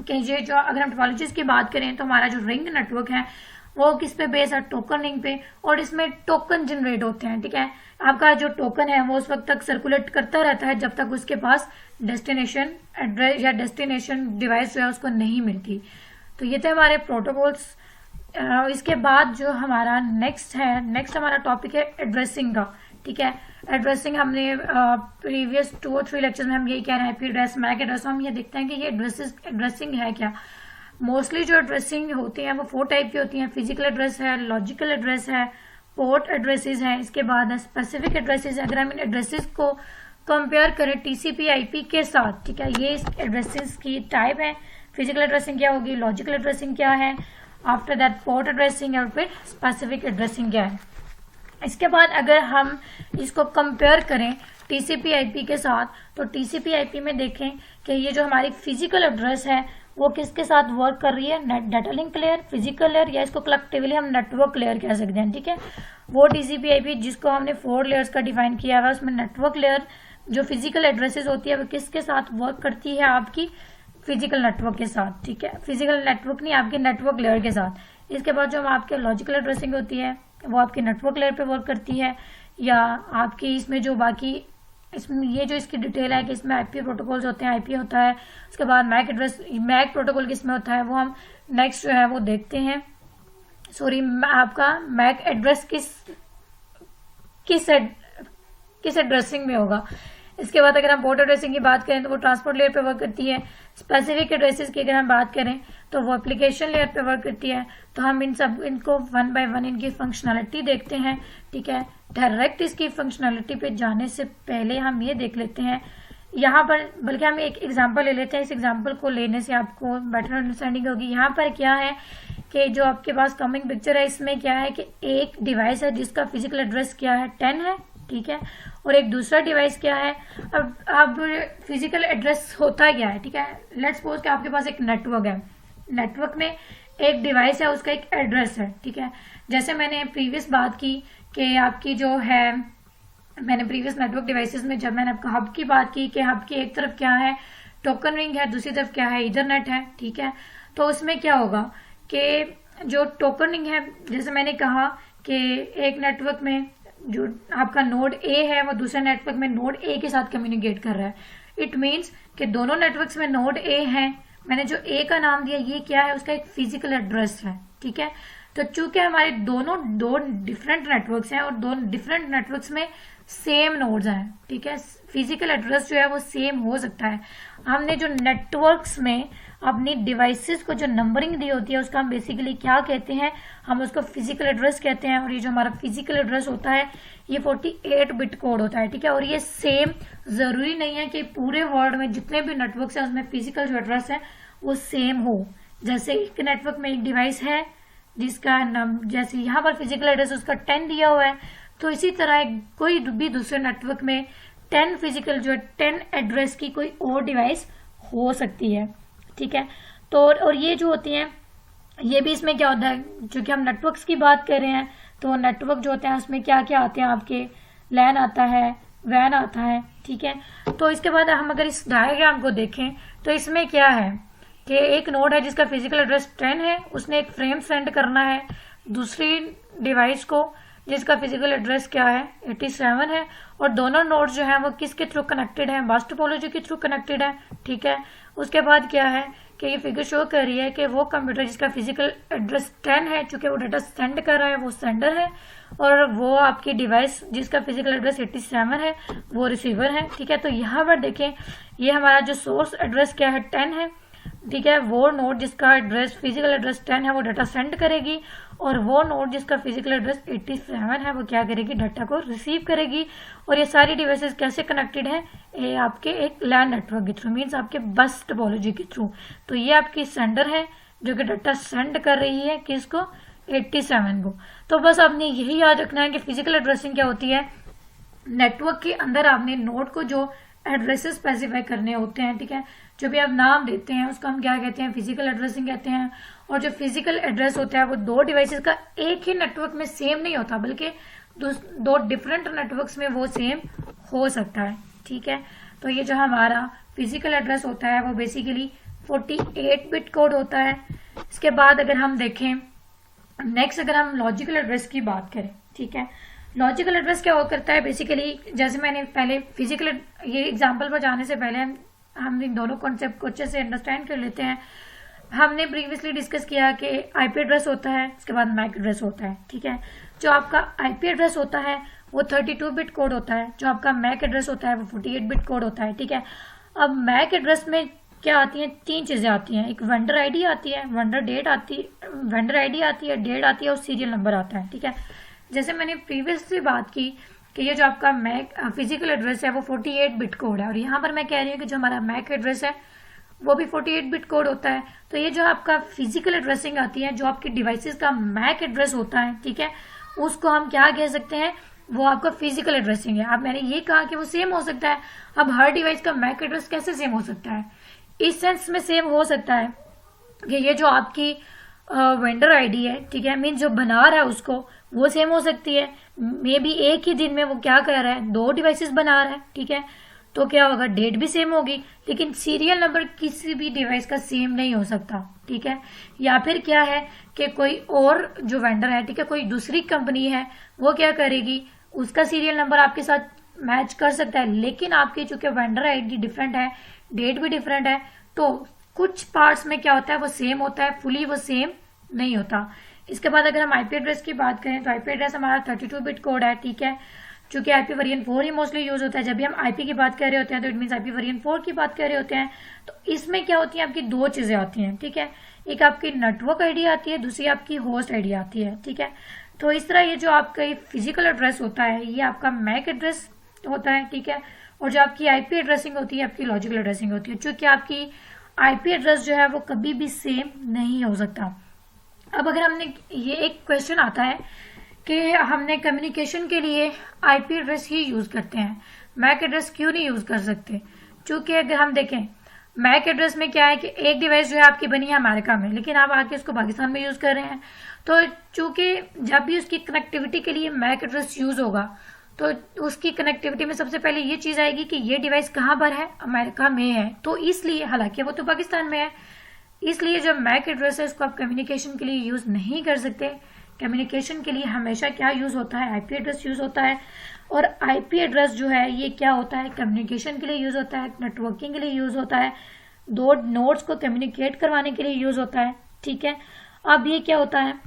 ये जो अगर हम टोपोलॉजीज की बात करें तो हमारा जो रिंग नेटवर्क है वो किस पे बेस है, टोकन रिंग पे, और इसमें टोकन जनरेट होते हैं, ठीक है। आपका जो टोकन है वो उस वक्त तक सर्कुलेट करता रहता है जब तक उसके पास डेस्टिनेशन एड्रेस या डेस्टिनेशन डिवाइस जो है उसको नहीं मिलती। तो ये थे हमारे प्रोटोकॉल्स। इसके बाद जो हमारा नेक्स्ट हमारा टॉपिक है एड्रेसिंग का, ठीक है। एड्रेसिंग हमने प्रीवियस 2 और 3 लेक्चर में हम यही कह रहे हैं, IP एड्रेस, मैक एड्रेस, हम ये देखते हैं कि ये एड्रेसिंग है क्या। मोस्टली जो एड्रेसिंग होती है वो 4 टाइप की होती हैं, फिजिकल एड्रेस है, लॉजिकल एड्रेस है, पोर्ट एड्रेसेस है, इसके बाद स्पेसिफिक एड्रेसेस। अगर हम इन एड्रेसेस को कंपेयर करें TCP/IP के साथ, ठीक है, ये एड्रेसेस की टाइप है। फिजिकल एड्रेसिंग क्या होगी, लॉजिकल एड्रेसिंग क्या है, आफ्टर दैट पोर्ट एड्रेसिंग और फिर स्पेसिफिक एड्रेसिंग क्या है। इसके बाद अगर हम इसको कंपेयर करें TCP/IP के साथ, तो TCP/IP में देखें कि ये जो हमारी फिजिकल एड्रेस है वो किसके साथ वर्क कर रही है, data link layer, physical layer, या इसको कलेक्टिवली हम नेटवर्क लेयर कह सकते हैं, ठीक है। वो TCP/IP जिसको हमने 4 लेयर्स का डिफाइन किया हुआ है, उसमें नेटवर्क लेयर जो फिजिकल एड्रेसेस होती है वो किसके साथ वर्क करती है, आपकी फिजिकल नेटवर्क के साथ, ठीक है, फिजिकल नेटवर्क नहीं, आपके नेटवर्क लेयर के साथ। इसके बाद जो आपके लॉजिकल एड्रेसिंग होती है वो आपकी नेटवर्क लेयर पे वर्क करती है, या आपकी इसमें जो बाकी इसमें ये जो इसकी डिटेल है कि इसमें IP प्रोटोकॉल्स होते हैं, IP होता है। उसके बाद मैक प्रोटोकॉल किसमें होता है वो हम नेक्स्ट जो है वो देखते हैं। सॉरी, आपका मैक एड्रेस किस एड्रेसिंग में होगा। इसके बाद अगर हम पोर्ट एड्रेसिंग की बात करें तो वो ट्रांसपोर्ट लेयर पे वर्क करती है। स्पेसिफिक एड्रेसेस की अगर हम बात करें तो वो एप्लीकेशन लेयर पे वर्क करती है। तो हम इनको 1 बाय 1 इनकी फंक्शनैलिटी देखते हैं, ठीक है। डायरेक्ट इसकी फंक्शनैलिटी पे जाने से पहले हम ये देख लेते हैं यहाँ पर, बल्कि हम एक एग्जांपल ले लेते हैं। इस एग्जांपल को लेने से आपको बेटर अंडरस्टैंडिंग होगी। यहाँ पर क्या है कि जो आपके पास कमिंग पिक्चर है इसमें क्या है कि एक डिवाइस है जिसका फिजिकल एड्रेस क्या है 10 है, ठीक है, और एक दूसरा डिवाइस क्या है। अब फिजिकल एड्रेस होता क्या है, ठीक है। लेट्स सपोज कि आपके पास एक नेटवर्क है, नेटवर्क में एक डिवाइस है, उसका एक एड्रेस है, ठीक है। जैसे मैंने प्रीवियस बात की कि आपकी जो है, मैंने प्रीवियस नेटवर्क डिवाइसेस में जब मैंने आपका हब की बात की कि हब की एक तरफ क्या है, टोकन रिंग है, दूसरी तरफ क्या है, ईथरनेट है, ठीक है। तो उसमें क्या होगा कि जो टोकन रिंग है, जैसे मैंने कहा कि एक नेटवर्क में जो आपका नोड A है वो दूसरे नेटवर्क में नोड A के साथ कम्युनिकेट कर रहा है। इट मीन्स कि दोनों नेटवर्क्स में नोड A है। मैंने जो A का नाम दिया ये क्या है, उसका एक फिजिकल एड्रेस है, ठीक है। तो चूंकि हमारे दो डिफरेंट नेटवर्क्स हैं और दोनों डिफरेंट नेटवर्क्स में सेम नोड्स हैं, ठीक है, फिजिकल एड्रेस जो है वो सेम हो सकता है। हमने जो नेटवर्क्स में अपनी डिवाइसेस को जो नंबरिंग दी होती है उसका हम बेसिकली क्या कहते हैं, हम उसको फिजिकल एड्रेस कहते हैं। और ये जो हमारा फिजिकल एड्रेस होता है ये 48 बिट कोड होता है, ठीक है। और ये सेम जरूरी नहीं है कि पूरे वर्ल्ड में जितने भी नेटवर्क्स हैं उसमें फिजिकल जो एड्रेस है वो सेम हो। जैसे एक नेटवर्क में एक डिवाइस है जिसका जैसे यहाँ पर फिजिकल एड्रेस उसका 10 दिया हुआ है, तो इसी तरह कोई भी दूसरे नेटवर्क में 10 फिजिकल जो है 10 एड्रेस की कोई और डिवाइस हो सकती है, ठीक है। तो और ये जो होती हैं ये भी इसमें क्या होता है, जो कि हम नेटवर्क्स की बात कर रहे हैं तो नेटवर्क जो होते हैं उसमें क्या क्या आते हैं, आपके लैन आता है, वैन आता है, ठीक है। तो इसके बाद हम अगर इस डायग्राम को देखें तो इसमें क्या है कि एक नोड है जिसका फिजिकल एड्रेस 10 है, उसने एक फ्रेम सेंड करना है दूसरी डिवाइस को जिसका फिजिकल एड्रेस क्या है 87 है, और दोनों नोड्स जो हैं वो किसके थ्रू कनेक्टेड हैं, बस टोपोलॉजी के थ्रू कनेक्टेड है, ठीक है। उसके बाद क्या है कि ये फिगर शो कर रही है कि वो कंप्यूटर जिसका फिजिकल एड्रेस 10 है, चूंकि वो डाटा सेंड कर रहा है वो सेंडर है, और वो आपकी डिवाइस जिसका फिजिकल एड्रेस 87 है वो रिसीवर है, ठीक है। तो यहाँ पर देखें ये हमारा जो सोर्स एड्रेस क्या है 10 है, ठीक है, वो नोड जिसका एड्रेस फिजिकल एड्रेस 10 है वो डाटा सेंड करेगी, और वो नोड जिसका फिजिकल एड्रेस 87 है वो क्या करेगी, डाटा को रिसीव करेगी। और ये सारी डिवाइसेस कैसे कनेक्टेड है, ये आपके एक लैन नेटवर्क के थ्रू, मीन्स आपके बस टोपोलॉजी के थ्रू। तो ये आपकी सेंडर है जो कि डाटा सेंड कर रही है किसको, 87 को। तो बस आपने यही याद रखना है कि फिजिकल एड्रेसिंग क्या होती है, नेटवर्क के अंदर आपने नोड को जो एड्रेसेस स्पेसिफाई करने होते हैं, ठीक है, जो भी आप नाम देते हैं उसको हम क्या कहते हैं, फिजिकल एड्रेसिंग कहते हैं। और जो फिजिकल एड्रेस होता है वो दो डिवाइसेस का एक ही नेटवर्क में सेम नहीं होता, बल्कि दो डिफरेंट नेटवर्क्स में वो सेम हो सकता है, ठीक है। तो ये जो हमारा फिजिकल एड्रेस होता है वो बेसिकली 48 बिट कोड होता है। इसके बाद अगर हम देखें नेक्स्ट, अगर हम लॉजिकल एड्रेस की बात करें, ठीक है, लॉजिकल एड्रेस क्या करता है बेसिकली, जैसे मैंने पहले फिजिकल ये एग्जांपल पर जाने से पहले हम इन दोनों कॉन्सेप्ट को अच्छे से अंडरस्टैंड कर लेते हैं। हमने प्रीवियसली डिस्कस किया कि आईपी एड्रेस होता है, उसके बाद मैक एड्रेस होता है, ठीक है। जो आपका आईपी एड्रेस होता है वो 32 बिट कोड होता है, जो आपका मैक एड्रेस होता है वो 48 बिट कोड होता है, ठीक है। अब मैक एड्रेस में क्या आती हैं, तीन चीजें आती हैं, एक वेंडर आईडी आती है, वेंडर आईडी आती है, डेट आती है और सीरियल नंबर आता है, ठीक है। जैसे मैंने प्रीवियसली बात की कि ये जो आपका मैक फिजिकल एड्रेस है वो 48 बिट कोड है, और यहाँ पर मैं कह रही हूँ कि जो हमारा मैक एड्रेस है वो भी 48 बिट कोड होता है। तो ये जो आपका फिजिकल एड्रेसिंग आती है, जो आपकी डिवाइसेस का मैक एड्रेस होता है, ठीक है, उसको हम क्या कह सकते हैं, वो आपका फिजिकल एड्रेसिंग है। अब मैंने ये कहा कि वो सेम हो सकता है, अब हर डिवाइस का मैक एड्रेस कैसे सेम हो सकता है, इस सेंस में सेम हो सकता है कि ये जो आपकी वेंडर आईडी है, ठीक है, मीन जो बना रहा है उसको वो सेम हो सकती है, मे बी एक ही दिन में वो क्या कर रहा है, दो डिवाइसेस बना रहा है, ठीक है, तो क्या होगा, डेट भी सेम होगी, लेकिन सीरियल नंबर किसी भी डिवाइस का सेम नहीं हो सकता, ठीक है। या फिर क्या है कि कोई और जो वेंडर है, ठीक है, कोई दूसरी कंपनी है, वो क्या करेगी, उसका सीरियल नंबर आपके साथ मैच कर सकता है, लेकिन आपकी चूंकि वेंडर आईडी डिफरेंट है, डेट भी डिफरेंट है, तो कुछ पार्ट्स में क्या होता है वो सेम होता है, फुली वो सेम नहीं होता। इसके बाद अगर हम आईपी एड्रेस की बात करें तो आईपी एड्रेस हमारा 32 बिट कोड है, ठीक है, चूंकि आईपी वेरिएंट 4 ही मोस्टली यूज होता है। जब भी हम आईपी की बात कर रहे होते हैं तो इट मीन आईपी वेरिएंट 4 की बात कर रहे होते हैं। तो इसमें क्या होती है, आपकी दो चीजें आती हैं, ठीक है, एक आपकी नेटवर्क आईडी आती है, दूसरी आपकी होस्ट आईडी आती है, ठीक है। तो इस तरह ये जो आपका फिजिकल एड्रेस होता है ये आपका मैक एड्रेस होता है, ठीक है, और जो आपकी आईपी एड्रेसिंग होती है आपकी लॉजिकल एड्रेसिंग होती है, चूंकि आपकी आईपी एड्रेस जो है वो कभी भी सेम नहीं हो सकता। अब अगर हमने ये एक क्वेश्चन आता है कि हमने कम्युनिकेशन के लिए आईपी एड्रेस ही यूज करते हैं, मैक एड्रेस क्यों नहीं यूज कर सकते, क्योंकि अगर हम देखें मैक एड्रेस में क्या है कि एक डिवाइस जो है आपकी बनी है अमेरिका में, लेकिन आप आके उसको पाकिस्तान में यूज कर रहे हैं, तो चूंकि जब भी उसकी कनेक्टिविटी के लिए मैक एड्रेस यूज होगा तो उसकी कनेक्टिविटी में सबसे पहले ये चीज आएगी कि ये डिवाइस कहाँ पर है, अमेरिका में है, तो इसलिए, हालांकि वो तो पाकिस्तान में है, इसलिए जब मैक एड्रेस है उसको आप कम्युनिकेशन के लिए यूज नहीं कर सकते। कम्युनिकेशन के लिए हमेशा क्या यूज होता है, आईपी एड्रेस यूज होता है, और आईपी एड्रेस जो है ये क्या होता है, कम्युनिकेशन के लिए यूज होता है, नेटवर्किंग के लिए यूज होता है, दो नोड्स को कम्युनिकेट करवाने के लिए यूज होता है, ठीक है। अब ये क्या होता है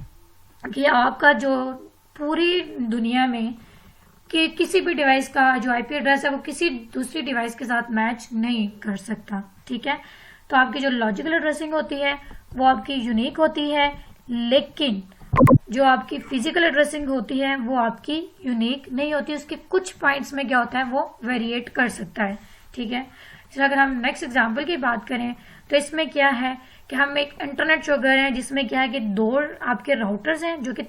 कि आपका जो पूरी दुनिया में कि किसी भी डिवाइस का जो आईपी एड्रेस है वो किसी दूसरी डिवाइस के साथ मैच नहीं कर सकता, ठीक है। तो आपकी जो लॉजिकल एड्रेसिंग होती है वो आपकी यूनिक होती है, लेकिन जो आपकी फिजिकल एड्रेसिंग होती है वो आपकी यूनिक नहीं होती, उसके कुछ पॉइंट्स में क्या होता है वो वेरिएट कर सकता है, ठीक है। अगर हम नेक्स्ट एग्जांपल की बात करें तो इसमें क्या है कि हम एक इंटरनेट शो कर रहे हैं जिसमें क्या है कि दो आपके राउटर्स हैं जो कि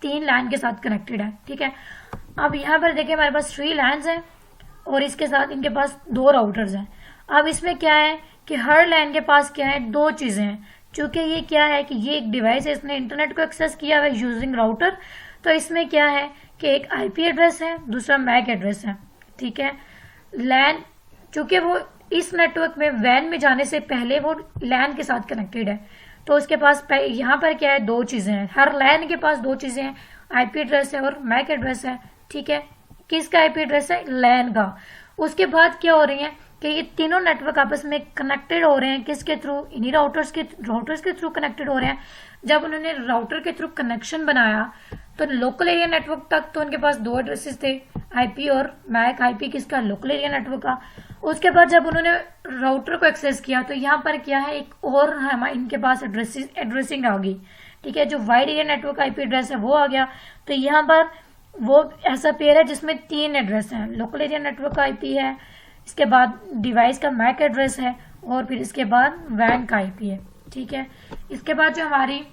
3 लैन के साथ कनेक्टेड है, ठीक है। अब यहाँ पर देखिए हमारे पास 3 लैन्स हैं और इसके साथ इनके पास 2 राउटर्स हैं। अब इसमें क्या है कि हर लैन के पास क्या है, 2 चीजें हैं, चूंकि ये क्या है कि ये एक डिवाइस है, इसने इंटरनेट को एक्सेस किया हुआ यूजिंग राउटर, तो इसमें क्या है कि एक आईपी एड्रेस है, दूसरा मैक एड्रेस है, ठीक है। लैन चूंकि वो इस नेटवर्क में वैन में जाने से पहले वो लैन के साथ कनेक्टेड है, तो उसके पास यहाँ पर क्या है, 2 चीजें हैं, हर लैन के पास 2 चीजें हैं, आईपी एड्रेस है और मैक एड्रेस है, ठीक है। किसका आईपी एड्रेस है, लैन का। उसके बाद क्या हो रही है कि ये तीनों नेटवर्क आपस में कनेक्टेड हो रहे हैं, किसके थ्रू, इन्हीं राउटर्स के थ्रू कनेक्टेड हो रहे हैं। जब उन्होंने राउटर के थ्रू कनेक्शन बनाया तो लोकल एरिया नेटवर्क तक तो उनके पास 2 एड्रेसेस थे, आईपी और मैक। आईपी किसका, लोकल एरिया नेटवर्क का। उसके बाद जब उन्होंने राउटर को एक्सेस किया तो यहाँ पर क्या है, एक और हमारे इनके पास एड्रेसिंग आ गई, ठीक है। जो wide area network IP address है वो आ गया। तो यहाँ पर वो ऐसा पेयर है जिसमें 3 एड्रेस हैं, लोकल एरिया नेटवर्क का आईपी है, इसके बाद डिवाइस का मैक एड्रेस है, और फिर इसके बाद वैन का आईपी है, ठीक है। इसके बाद जो हमारी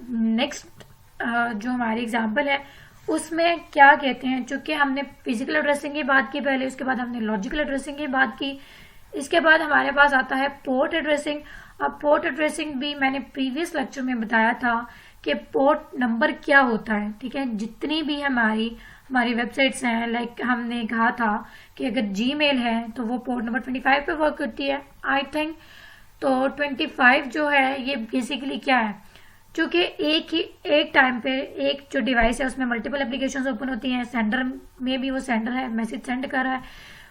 नेक्स्ट जो हमारी एग्जांपल है उसमें क्या कहते हैं, चूंकि हमने फिजिकल एड्रेसिंग की बात की पहले, उसके बाद हमने लॉजिकल एड्रेसिंग की बात की, इसके बाद हमारे पास आता है पोर्ट एड्रेसिंग। अब पोर्ट एड्रेसिंग भी मैंने प्रीवियस लेक्चर में बताया था कि पोर्ट नंबर क्या होता है, ठीक है। जितनी भी हमारी वेबसाइट्स हैं, लाइक हमने कहा था कि अगर जीमेल है तो वो पोर्ट नंबर 25 पे वर्क करती है, आई थिंक। तो 25 जो है ये बेसिकली क्या है, क्योंकि एक टाइम पे एक जो डिवाइस है उसमें मल्टीपल एप्लीकेशंस ओपन होती हैं। सेंडर में भी वो सेंडर है, मैसेज सेंड कर रहा है,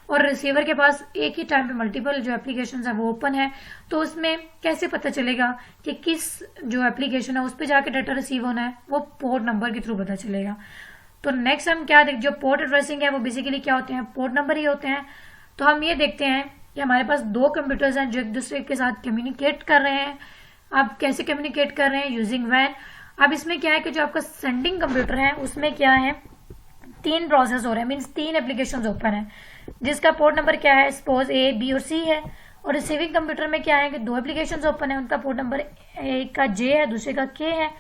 और रिसीवर के पास एक ही टाइम पे मल्टीपल जो एप्लीकेशंस है वो ओपन है। तो उसमें कैसे पता चलेगा कि किस जो एप्लीकेशन है उस पर जाके डाटा रिसीव होना है, वो पोर्ट नंबर के थ्रू पता चलेगा। तो नेक्स्ट हम क्या जो पोर्ट एड्रेसिंग है वो बेसिकली क्या होते हैं, पोर्ट नंबर ही होते हैं। तो हम ये देखते हैं कि हमारे पास 2 कंप्यूटर्स हैं जो एक दूसरे के साथ कम्युनिकेट कर रहे हैं। आप कैसे कम्युनिकेट कर रहे हैं, यूजिंग वैन। अब इसमें क्या है कि जो आपका सेंडिंग कंप्यूटर है उसमें क्या है, 3 प्रोसेस हो रहे हैं, मीन्स 3 एप्लीकेशन ओपन है, जिसका पोर्ट नंबर क्या है, सपोज A, B और C है। और रिसीविंग कंप्यूटर में क्या है कि 2 एप्लीकेशन ओपन है, उनका पोर्ट नंबर एक का J है, दूसरे का K है।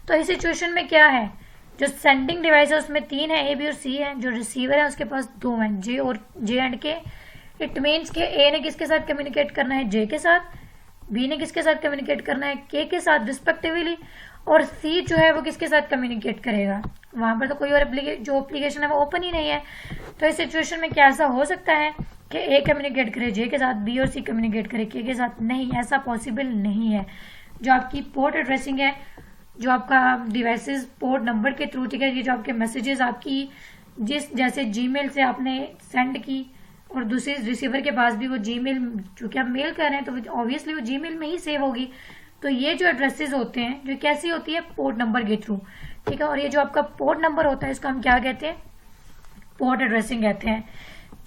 तो इस सिचुएशन में क्या है, जो सेंडिंग डिवाइस है उसमें 3 है, A, B और C है। जो रिसीवर है उसके पास 2 हैं, J and K। It means के A ने किसके साथ कम्युनिकेट करना है, J के साथ, B ने किसके साथ कम्युनिकेट करना है, K के साथ रिस्पेक्टिवली, और C जो है वो किसके साथ कम्युनिकेट करेगा, वहां पर तो कोई और जो एप्लीकेशन है वो ओपन ही नहीं है। तो इस सिचुएशन में क्या ऐसा हो सकता है कि A कम्युनिकेट करे J के साथ, B और C कम्युनिकेट करे K के साथ? नहीं, ऐसा पॉसिबल नहीं है। जो आपकी पोर्ट एड्रेसिंग है, जो आपका डिवाइसेस पोर्ट नंबर के थ्रू, ठीक है, ये जो आपके मैसेजेस आपकी जैसे जीमेल से आपने सेंड की और दूसरे रिसीवर के पास भी वो जीमेल, चूंकि आप मेल कर रहे हैं तो ऑब्वियसली वो जीमेल में ही सेव होगी। तो ये जो एड्रेसेस होते हैं जो कैसी होती है, पोर्ट नंबर के थ्रू, ठीक है। और ये जो आपका पोर्ट नंबर होता है इसको हम क्या कहते हैं, पोर्ट एड्रेसिंग कहते हैं।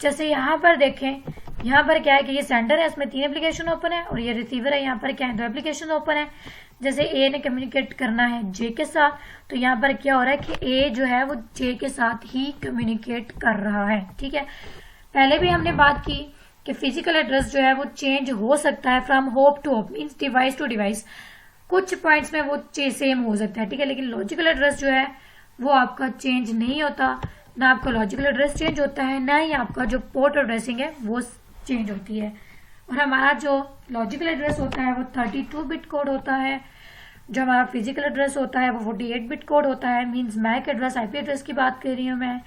जैसे यहाँ पर देखें, यहाँ पर क्या है कि ये सेंडर है, इसमें 3 एप्लीकेशन ओपन है, और ये रिसीवर है, यहाँ पर क्या है 2 एप्लीकेशन ओपन है। जैसे ए ने कम्युनिकेट करना है J के साथ, तो यहाँ पर क्या हो रहा है कि A जो है वो J के साथ ही कम्युनिकेट कर रहा है, ठीक है। पहले भी हमने बात की कि फिजिकल एड्रेस जो है वो चेंज हो सकता है from hop to hop, means device to device. कुछ पॉइंट्स में वो सेम हो सकता है, ठीक है, लेकिन लॉजिकल एड्रेस जो है वो आपका चेंज नहीं होता। ना आपका लॉजिकल एड्रेस चेंज होता है, ना ही आपका जो पोर्ट एड्रेसिंग है वो चेंज होती है। और हमारा जो लॉजिकल एड्रेस होता है वो 32 बिट कोड होता है, जो हमारा फिजिकल एड्रेस होता है वो 48 बिट कोड होता है, means MAC address, IP address की बात कर रही हूँ मैं।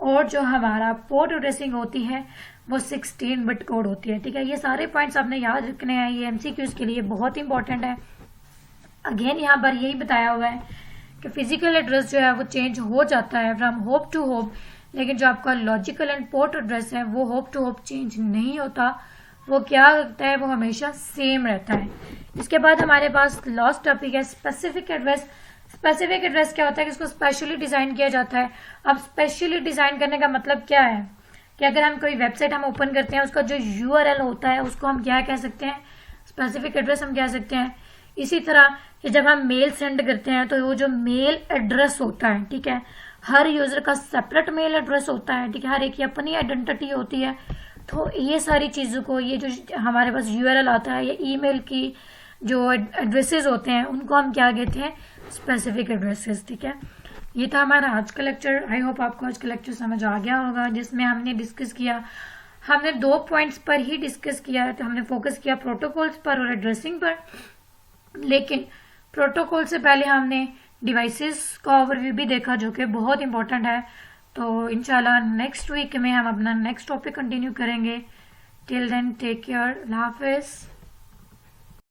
और जो हमारा पोर्ट एड्रेसिंग होती है वो 16 बिट कोड होती है, ठीक है। ये सारे पॉइंट्स आपने याद रखने हैं, ये एमसीक्यूज के लिए बहुत इंपॉर्टेंट है। अगेन यहाँ पर यही बताया हुआ है कि फिजिकल एड्रेस जो है वो चेंज हो जाता है फ्रॉम होप टू होप, लेकिन जो आपका लॉजिकल एंड पोर्ट एड्रेस है वो होप टू होप चेंज नहीं होता, वो क्या होता है, वो हमेशा सेम रहता है। इसके बाद हमारे पास लास्ट टॉपिक है स्पेसिफिक एड्रेस। स्पेसिफिक एड्रेस क्या होता है कि इसको स्पेशली डिजाइन किया जाता है। अब स्पेशली डिजाइन करने का मतलब क्या है कि अगर हम कोई वेबसाइट हम ओपन करते हैं, उसका जो यूआरएल होता है उसको हम क्या कह सकते हैं, स्पेसिफिक एड्रेस हम कह सकते हैं। इसी तरह कि जब हम मेल सेंड करते हैं तो वो जो मेल एड्रेस होता है, ठीक है, हर यूजर का सेपरेट मेल एड्रेस होता है, ठीक है, हर एक की अपनी आइडेंटिटी होती है। तो ये सारी चीजों को, ये जो हमारे पास यूआरएल आता है या ईमेल की जो एड्रेसेस होते हैं उनको हम क्या कहते हैं, स्पेसिफिक एड्रेसेस, ठीक है। ये था हमारा आज का लेक्चर। आई होप आपको आज का लेक्चर समझ आ गया होगा, जिसमें हमने डिस्कस किया, हमने 2 पॉइंट्स पर ही डिस्कस किया है। तो हमने फोकस किया प्रोटोकॉल्स पर और एड्रेसिंग पर, लेकिन प्रोटोकॉल से पहले हमने डिवाइसेस का ओवरव्यू भी देखा जो कि बहुत इंपॉर्टेंट है। तो इंशाल्लाह नेक्स्ट वीक में हम अपना नेक्स्ट टॉपिक कंटिन्यू करेंगे। टिल देन टेक केयर, अल्लाह हाफिज।